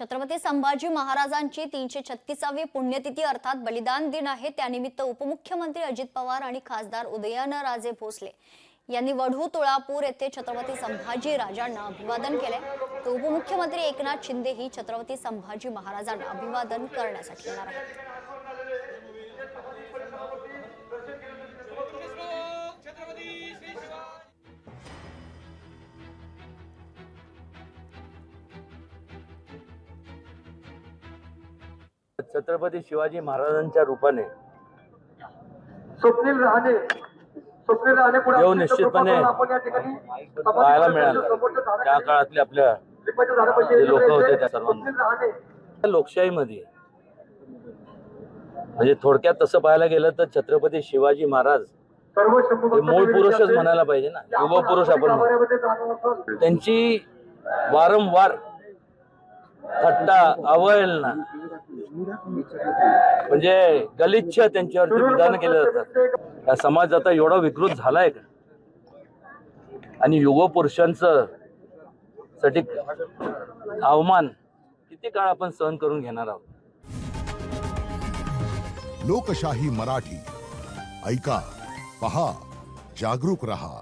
छत्रपती संभाजी महाराजांची 336वी पुण्यतिथी अर्थात बलिदान दिन आहे। त्यानिमित्त उपमुख्यमंत्री अजित पवार आणि खासदार उदयनराजे भोसले यांनी वढू तुळापूर येथे छत्रपती संभाजी राजांना अभिवादन केले। तर उपमुख्यमंत्री एकनाथ शिंदे ही छत्रपती संभाजी महाराजांना अभिवादन करण्यासाठी येणार आहेत। छत्रपती शिवाजी महाराजांच्या रूपाने स्वप्नील रहाणे जेव्हा निश्चितपणे पाहायला मिळालं त्या काळातले आपल्या जे लोक होते त्या सर्वांना लोकशाहीमध्ये म्हणजे थोडक्यात तसं पाहायला गेलं तर छत्रपती शिवाजी महाराज हे मूळ पुरुषच म्हणायला पाहिजे ना, युग पुरुष आपण म्हणतो। त्यांची वारंवार थट्टा अवहेलना म्हणजे गलिच्छ त्यांच्यावरती विधान केले जातात। हा समाज आता एवढा विकृत झालाय का? आणि युग पुरुषांचं साठी अवमान किती काळ आपण सहन करून घेणार आहोत? लोकशाही मराठी ऐका, पहा, जागरूक रहा।